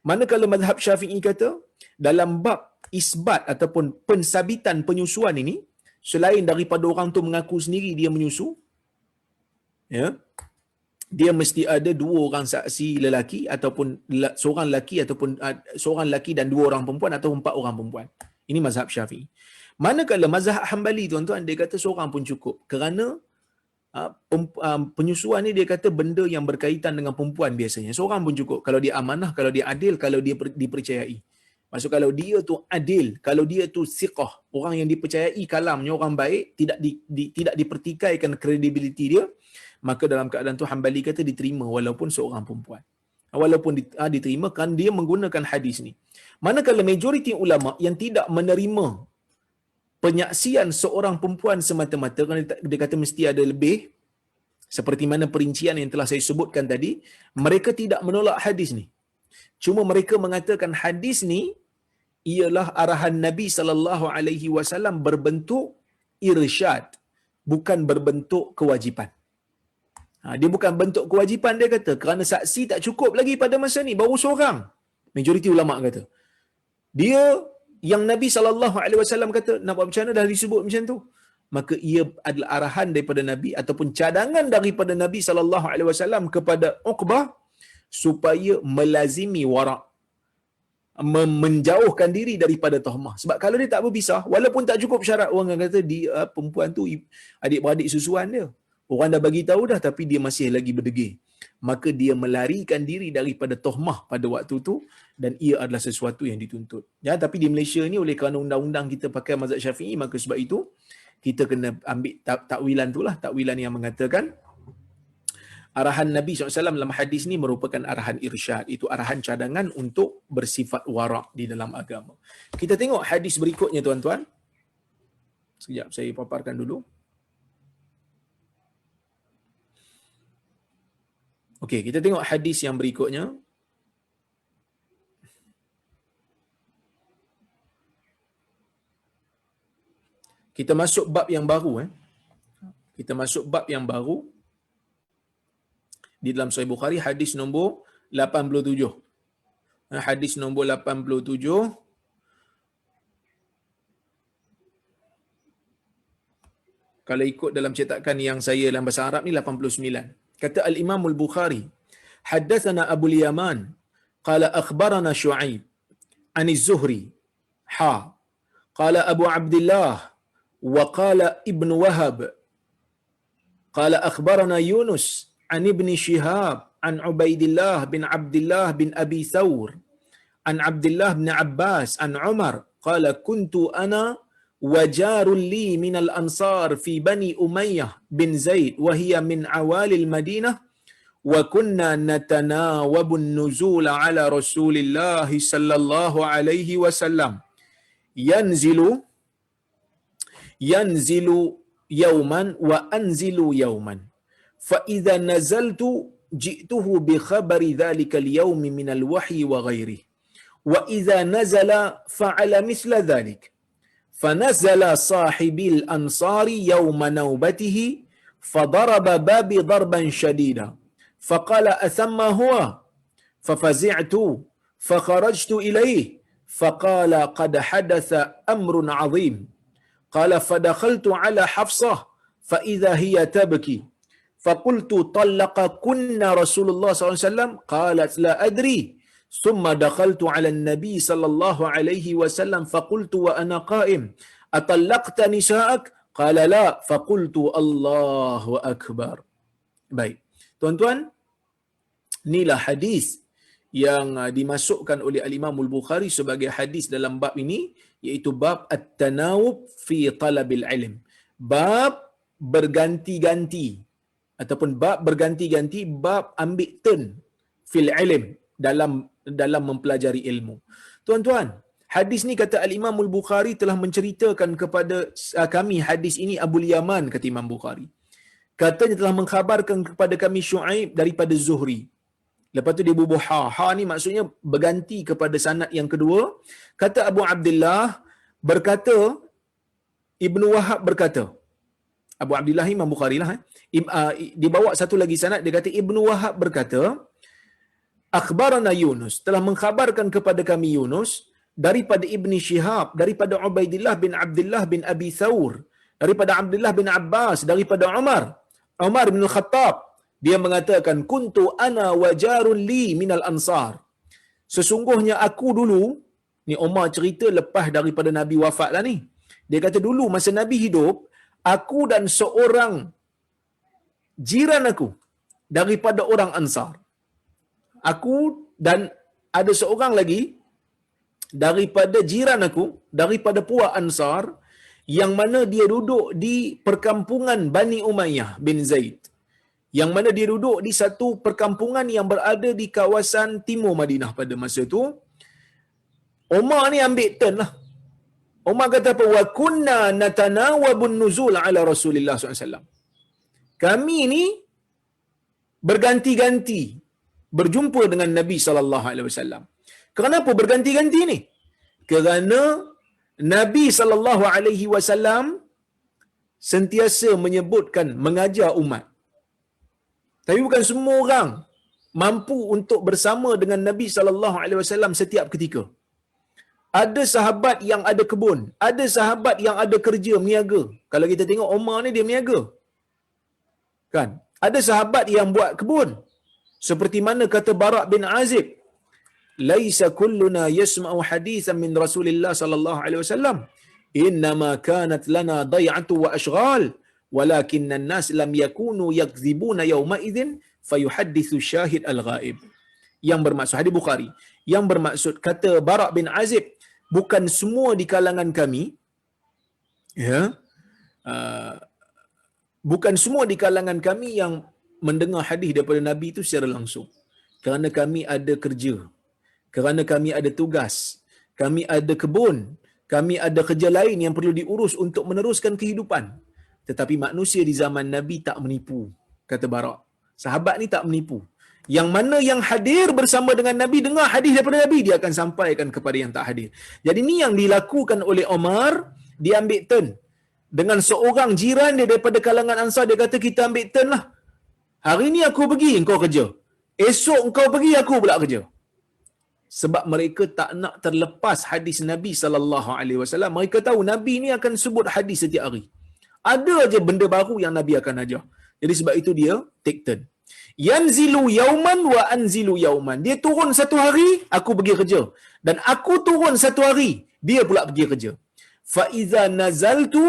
Manakala mazhab Syafi'i kata dalam bab isbat ataupun pensabitan penyusuan ini, selain daripada orang tu mengaku sendiri dia menyusu, ya, dia mesti ada dua orang saksi lelaki ataupun seorang lelaki ataupun seorang lelaki dan dua orang perempuan atau empat orang perempuan. Ini mazhab Syafi'i. Manakala mazhab Hanbali tuan-tuan, dia kata seorang pun cukup. Kerana penyusuan ni dia kata benda yang berkaitan dengan perempuan biasanya. Seorang pun cukup. Kalau dia amanah, kalau dia adil, kalau dia dipercayai. Maksud kalau dia tu adil, kalau dia tu siqah, orang yang dipercayai kalamnya, orang baik, tidak dipertikaikan kredibiliti dia, maka dalam keadaan tu Hanbali kata diterima walaupun seorang perempuan. Walaupun diterima kan dia menggunakan hadis ni. Manakala majoriti ulama yang tidak menerima penyaksian seorang perempuan semata-mata, kerana dia kata mesti ada lebih, seperti mana perincian yang telah saya sebutkan tadi, mereka tidak menolak hadis ni. Cuma mereka mengatakan hadis ni ialah arahan Nabi SAW berbentuk irsyad, bukan berbentuk kewajipan. Dia bukan bentuk kewajipan, dia kata kerana saksi tak cukup lagi pada masa ni, baru seorang. Majoriti ulama kata dia yang Nabi SAW kata nak buat macam mana dah disebut macam tu, maka ia adalah arahan daripada Nabi ataupun cadangan daripada Nabi SAW kepada Uqbah supaya melazimi wara', menjauhkan diri daripada tahmah. Sebab kalau dia tak berpisah, walaupun tak cukup syarat, orang akan kata dia perempuan tu adik-beradik susuan dia, orang dah bagi tahu dah tapi dia masih lagi berdegil, maka dia melarikan diri daripada tahmah pada waktu tu, dan ia adalah sesuatu yang dituntut. Ya, tapi di Malaysia ni oleh kerana undang-undang kita pakai mazhab Syafi'i, maka sebab itu kita kena ambil takwilan itulah, takwilan yang mengatakan arahan Nabi SAW dalam hadis ni merupakan arahan irsyad. Itu arahan cadangan untuk bersifat wara' di dalam agama. Kita tengok hadis berikutnya tuan-tuan. Sekejap saya paparkan dulu. Okey, kita tengok hadis yang berikutnya. Kita masuk bab yang baru. Kita masuk bab yang baru. Di dalam Sahih Bukhari, hadis nombor 87. Hadis nombor 87. Kalau ikut dalam cetakan yang saya dalam bahasa Arab ni 89. Kata Al-Imam Al-Bukhari, haddatsana Abu Yaman qala akhbarana Shu'aib an Az-Zuhri qala Abu Abdullah wa qala Ibn Wahab qala akhbarana Yunus an Ibn Shihab an Ubaidillah bin Abdullah bin Abi Thawr an Abdullah bin Abbas an Umar qala kuntu ana وجار لي من الأنصار في بني أمية بن زيد وهي من عوالي المدينة وكنا نتناوب النزول على رسول الله صلى الله عليه وسلم ينزل يوما وأنزل يوما فإذا نزلت جئته بخبر ذلك اليوم من الوحي وغيره وإذا نزل فعل مثل ذلك فنزل صاحبي الأنصار يوم نوبته فضرب بابي ضربا شديدا فقال أثم هو ففزعت فخرجت إليه فقال قد حدث أمر عظيم قال فدخلت على حفصة فإذا هي تبكي faqultu talaqakunna Rasulullah sallallahu alaihi wasallam qalat la adri thumma dakhaltu ala an-nabi sallallahu alaihi wasallam faqultu wa ana qa'im atallaqta nisa'ak qala la faqultu Allahu akbar. Baik tuan-tuan, inilah hadis yang dimasukkan oleh al-Imam al-Bukhari sebagai hadis dalam bab ini, iaitu bab at-tanawub fi talabil ilm, bab berganti-ganti ataupun bab berganti-ganti, bab ambil turn fil ilm, dalam mempelajari ilmu. Tuan-tuan, hadis ni kata al-Imam al-Bukhari telah menceritakan kepada kami hadis ini Abu Yaman, kata Imam Bukhari. Katanya telah mengkhabarkan kepada kami Syuaib daripada Zuhri. Lepas tu dia bubuh ha ni maksudnya berganti kepada sanad yang kedua. Kata Abu Abdullah berkata, Ibnu Wahab berkata, Abu Abdullah Imam Bukhari lah dibawa satu lagi sanad, dia kata Ibnu Wahab berkata, akhbarana Yunus, telah mengkhabarkan kepada kami Yunus daripada Ibni Shihab, daripada Ubaidillah bin Abdullah bin Abi Thawr, daripada Abdullah bin Abbas, daripada Umar bin Khattab. Dia mengatakan, kuntu ana wajarun li minal ansar. Sesungguhnya aku dulu, ni Umar cerita lepas daripada Nabi wafat lah ni. Dia kata dulu masa Nabi hidup, aku dan seorang jiran aku daripada orang Ansar. Aku dan ada seorang lagi daripada jiran aku, daripada puak Ansar, yang mana dia duduk di perkampungan Bani Umayyah bin Zaid. Yang mana dia duduk di satu perkampungan yang berada di kawasan timur Madinah pada masa itu. Umar ni ambil turn lah. Umar kata apa? Wa kunna natanawabun nuzul ala Rasulillah SAW. Kami ni berganti-ganti berjumpa dengan Nabi SAW. Kenapa berganti-ganti ni? Kerana Nabi SAW sentiasa menyebutkan, mengajar umat. Tapi bukan semua orang mampu untuk bersama dengan Nabi SAW setiap ketika. Ada sahabat yang ada kebun, ada sahabat yang ada kerja meniaga. Kalau kita tengok Umar ni dia meniaga. Kan? Ada sahabat yang buat kebun. Seperti mana kata Bara' bin Azib, laisa kulluna yasma'u hadithan min Rasulillah sallallahu alaihi wasallam. Innama kanat lana dai'atu wa ashghal, walakinna an-nas lam yakunu yakdzibuna yawma idzin fayuhaddithu syahid al-ghaib. Yang bermaksud hadis Bukhari, yang bermaksud kata Bara' bin Azib, bukan semua di kalangan kami, ya, bukan semua di kalangan kami yang mendengar hadis daripada Nabi itu secara langsung. Kerana kami ada kerja, kerana kami ada tugas, kami ada kebun, kami ada kerja lain yang perlu diurus untuk meneruskan kehidupan. Tetapi manusia di zaman Nabi tak menipu, kata Bara'. Sahabat ni tak menipu. Yang mana yang hadir bersama dengan Nabi, dengar hadis daripada Nabi, dia akan sampaikan kepada yang tak hadir. Jadi ni yang dilakukan oleh Umar, dia ambil turn. Dengan seorang jiran dia daripada kalangan Ansar, dia kata kita ambil turn lah. Hari ni aku pergi, engkau kerja. Esok engkau pergi, aku pula kerja. Sebab mereka tak nak terlepas hadis Nabi SAW. Mereka tahu Nabi ni akan sebut hadis setiap hari. Ada aja benda baru yang Nabi akan ajar. Jadi sebab itu dia take turn. Yanzilu yauman wa anzilu yauman. Dia turun satu hari, aku pergi kerja. Dan aku turun satu hari, dia pula pergi kerja. Fa iza nazaltu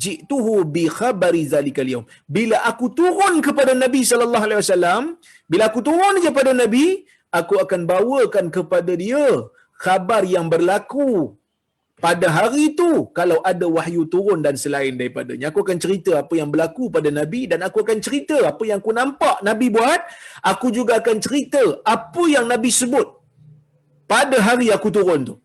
ji'tuhu bi khabari zalikal yaum. Bila aku turun kepada Nabi sallallahu alaihi wasallam, bila aku turun je pada Nabi, aku akan bawakan kepada dia khabar yang berlaku pada hari itu. Kalau ada wahyu turun dan selain daripadanya, aku akan cerita apa yang berlaku pada Nabi, dan aku akan cerita apa yang aku nampak Nabi buat. Aku juga akan cerita apa yang Nabi sebut pada hari aku turun tu.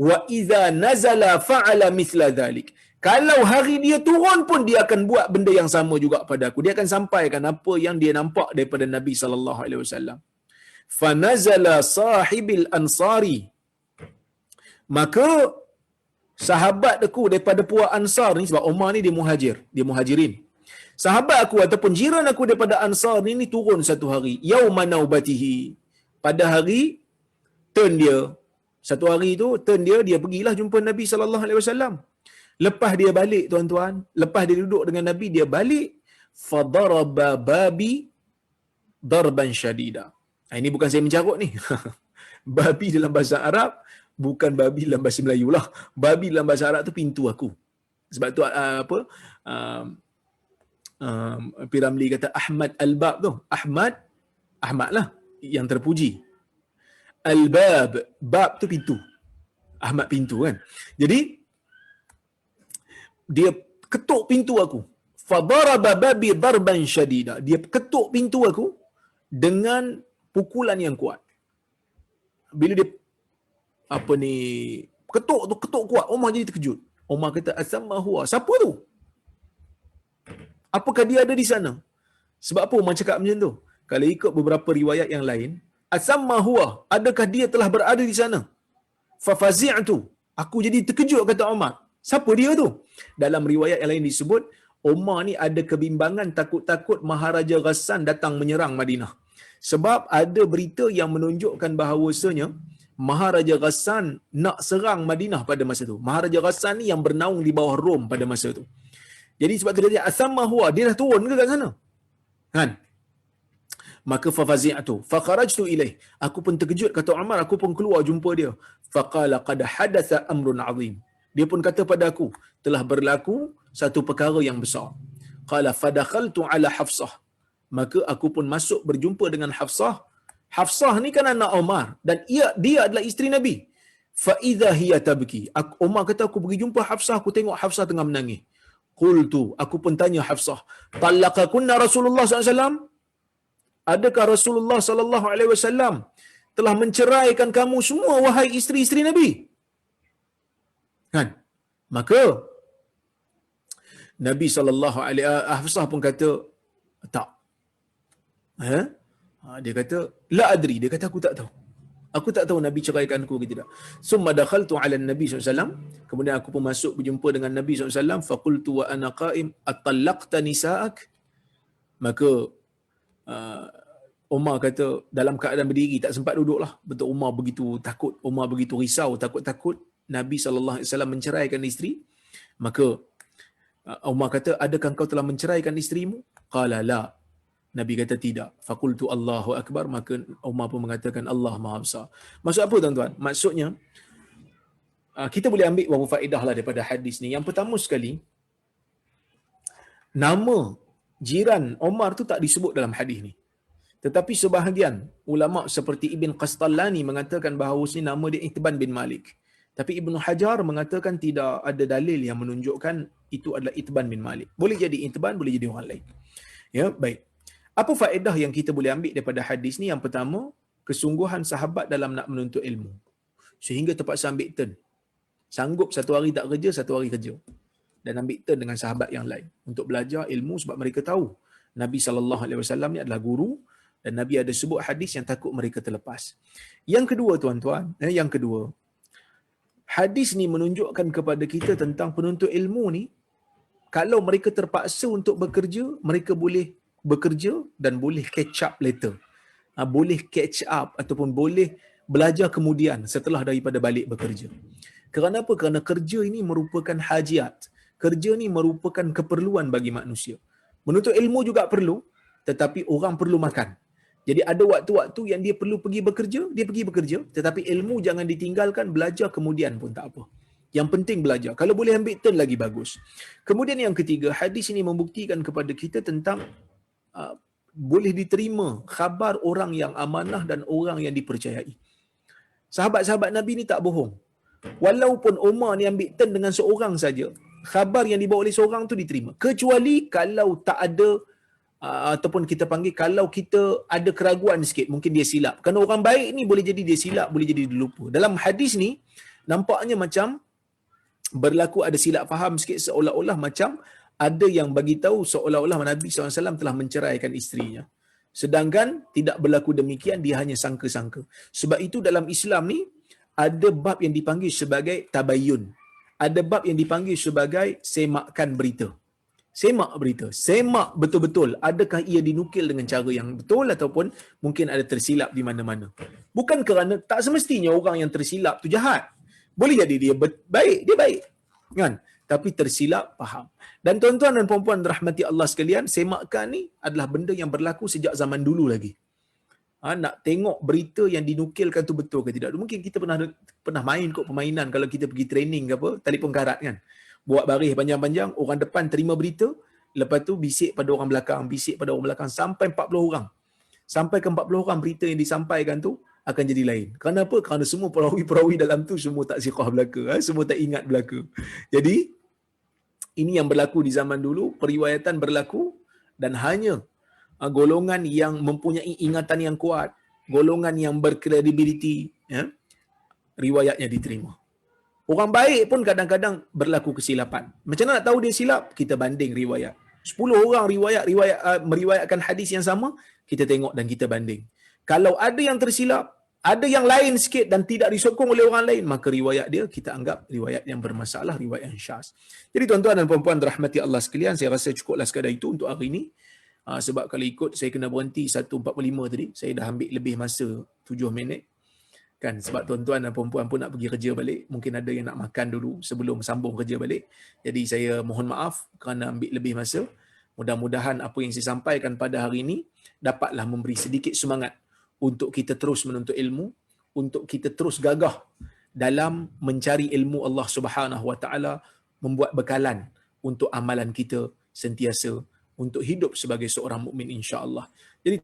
Wa idza nazala fa'ala mithla dhalik. Kalau hari dia turun pun dia akan buat benda yang sama juga pada aku. Dia akan sampaikan apa yang dia nampak daripada Nabi sallallahu alaihi wasallam. Fa nazala sahibil ansari. Maka sahabat aku daripada puak Ansar ni, sebab Umar ni dia muhajir, dia muhajirin. Sahabat aku ataupun jiran aku daripada Ansar ni turun satu hari, yauma naubatihi, pada hari turn dia. Satu hari tu turn dia, dia pergilah jumpa Nabi sallallahu alaihi wasallam. Lepas dia balik tuan-tuan, lepas dia duduk dengan Nabi, dia balik, fadaraba babi darban syadida. Ini bukan saya mencarut ni. Babi dalam bahasa Arab bukan babi dalam bahasa Melayu lah. Babi dalam bahasa Arab tu pintu aku. Sebab tu apa? Piramli kata Ahmad Al-Bab tu. Ahmad lah yang terpuji. Al-Bab, bab tu pintu. Ahmad pintu kan. Jadi dia ketuk pintu aku. Fadaraba babi darban syadida. Dia ketuk pintu aku dengan pukulan yang kuat. Bila dia ketuk kuat, Umar jadi terkejut. Umar kata asamma huwa. Siapa tu? Apakah dia ada di sana? Sebab apa Umar cakap macam tu? Kalau ikut beberapa riwayat yang lain, asamma huwa, adakah dia telah berada di sana? Fa fazi'tu, aku jadi terkejut, kata Umar. Siapa dia tu? Dalam riwayat yang lain disebut Umar ni ada kebimbangan, takut-takut Maharaja Ghassan datang menyerang Madinah. Sebab ada berita yang menunjukkan bahawasanya Maharaja Ghassan nak serang Madinah pada masa tu. Maharaja Ghassan ni yang bernaung di bawah Rom pada masa tu. Jadi sebab tu dia asamma huwa, dia dah turun ke kat sana? Kan? Maka fafazi'tu fakharajtu ilaih, aku pun terkejut, kata Umar, aku pun keluar jumpa dia. Faqala qad hadatha amrun azim, dia pun kata pada aku, telah berlaku satu perkara yang besar. Qala fadakhaltu ala Hafsah, maka aku pun masuk berjumpa dengan Hafsah. Hafsah ni kan anak Umar dan dia adalah isteri Nabi. Fa idza hiya tabki, Umar kata aku pergi jumpa Hafsah, aku tengok Hafsah tengah menangis. Qultu, aku pun tanya Hafsah, talaqakunna Rasulullah SAW, adakah Rasulullah sallallahu alaihi wasallam telah menceraikan kamu semua wahai isteri-isteri Nabi? Kan? Maka Nabi sallallahu alaihi Hafsah pun kata tak. Dia kata la adri, dia kata aku tak tahu. Aku tak tahu Nabi ceraikan aku ke tidak. Summa dakhaltu ala Nabi SAW, kemudian aku pun masuk berjumpa dengan Nabi SAW. Faqultu wa ana qa'im atallaqta nisa'ak. Maka Umar kata dalam keadaan berdiri, tak sempat duduklah. Betul, Umar begitu takut, Umar begitu risau, takut-takut Nabi SAW menceraikan isteri. Maka Umar kata, adakah kau telah menceraikan isterimu? Qala la. Nabi kata tidak. Faqultu Allahu Akbar, maka Umar pun mengatakan Allah Maha Besar. Maksud apa tuan-tuan? Maksudnya kita boleh ambil beberapa faedah lah daripada hadis ni. Yang pertama sekali, nama jiran Umar tu tak disebut dalam hadis ni. Tetapi sebahagian ulama seperti Ibn Qastallani mengatakan bahawa nama dia Itban bin Malik. Tapi Ibn Hajar mengatakan tidak ada dalil yang menunjukkan itu adalah Itban bin Malik. Boleh jadi Itban, boleh jadi orang lain. Ya, baik. Apa faedah yang kita boleh ambil daripada hadis ni? Yang pertama, kesungguhan sahabat dalam nak menuntut ilmu. Sehingga terpaksa ambil turn. Sanggup satu hari tak kerja, satu hari kerja. Dan ambil turn dengan sahabat yang lain untuk belajar ilmu, sebab mereka tahu Nabi SAW ni adalah guru dan Nabi ada sebut hadis yang takut mereka terlepas. Yang kedua tuan-tuan, yang kedua, hadis ni menunjukkan kepada kita tentang penuntut ilmu ni, kalau mereka terpaksa untuk bekerja, mereka boleh bekerja dan boleh catch up later. Boleh catch up ataupun boleh belajar kemudian setelah daripada balik bekerja. Kerana apa? Kerana kerja ini merupakan hajiat. Kerja ni merupakan keperluan bagi manusia. Menuntut ilmu juga perlu, tetapi orang perlu makan. Jadi ada waktu-waktu yang dia perlu pergi bekerja, dia pergi bekerja, tetapi ilmu jangan ditinggalkan, belajar kemudian pun tak apa. Yang penting belajar. Kalau boleh ambil turn lagi bagus. Kemudian yang ketiga, hadis ini membuktikan kepada kita tentang boleh diterima khabar orang yang amanah dan orang yang dipercayai. Sahabat-sahabat Nabi ni tak bohong. Walaupun Umar ni ambil turn dengan seorang saja, khabar yang dibawa oleh seorang tu diterima. Kecuali kalau tak ada ataupun kita panggil kalau kita ada keraguan sikit, mungkin dia silap. Kerana orang baik ni boleh jadi dia silap, boleh jadi dia lupa. Dalam hadis ni nampaknya macam berlaku ada silap faham sikit, seolah-olah macam ada yang bagi tahu seolah-olah Nabi SAW telah menceraikan isterinya. Sedangkan tidak berlaku demikian, dia hanya sangka-sangka. Sebab itu dalam Islam ni ada bab yang dipanggil sebagai tabayyun. Ada bab yang dipanggil sebagai semakan berita. Semak berita. Semak betul-betul. Adakah ia dinukil dengan cara yang betul ataupun mungkin ada tersilap di mana-mana. Bukan kerana tak semestinya orang yang tersilap tu jahat. Boleh jadi dia baik, dia baik. Kan? tapi tersilap faham. Dan tuan-tuan dan puan-puan rahmati Allah sekalian, semakan ni adalah benda yang berlaku sejak zaman dulu lagi. Nak tengok berita yang dinukilkan tu betul ke tidak. Mungkin kita pernah main kot permainan kalau kita pergi training ke apa, telefon karat kan. Buat baris panjang-panjang, orang depan terima berita, lepas tu bisik pada orang belakang, bisik pada orang belakang sampai 40 orang. Sampai ke 40 orang berita yang disampaikan tu akan jadi lain. Kenapa? Kerana semua perawi-perawi dalam tu semua tak siqah belaka, semua tak ingat belaka. Jadi ini yang berlaku di zaman dulu, periwayatan berlaku dan hanya golongan yang mempunyai ingatan yang kuat, golongan yang berkredibiliti, riwayatnya diterima. Orang baik pun kadang-kadang berlaku kesilapan. Macam mana nak tahu dia silap? Kita banding riwayat. 10 orang meriwayatkan hadis yang sama, kita tengok dan kita banding. Kalau ada yang tersilap, ada yang lain sikit dan tidak disokong oleh orang lain, maka riwayat dia kita anggap riwayat yang bermasalah, riwayat yang syaz. Jadi tuan-tuan dan puan-puan rahmati Allah sekalian, saya rasa cukuplah sekadar itu untuk hari ini. Sebab kalau ikut saya kena berhenti 1.45 tadi, saya dah ambil lebih masa 7 minit. Kan, sebab tuan-tuan dan puan-puan pun nak pergi kerja balik, mungkin ada yang nak makan dulu sebelum sambung kerja balik. Jadi saya mohon maaf kerana ambil lebih masa. Mudah-mudahan apa yang saya sampaikan pada hari ini dapatlah memberi sedikit semangat untuk kita terus menuntut ilmu, untuk kita terus gagah dalam mencari ilmu Allah Subhanahu Wa Taala, membuat bekalan untuk amalan kita sentiasa untuk hidup sebagai seorang mukmin insya-Allah. Jadi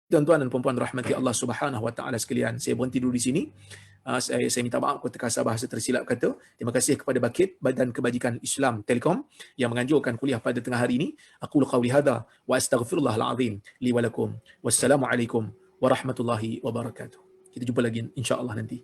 tuan-tuan dan puan-puan rahmati Allah Subhanahu Wa Taala sekalian, saya berhenti dulu di sini. Saya minta maaf kalau terkasar bahasa tersilap kata. Terima kasih kepada Bakit Badan Kebajikan Islam Telekom yang menganjurkan kuliah pada tengah hari ini. Aqulu qawli hadza wa astaghfirullahal azim li wa lakum. Wassalamualaikum warahmatullahi wabarakatuh. Kita jumpa lagi insya-Allah nanti.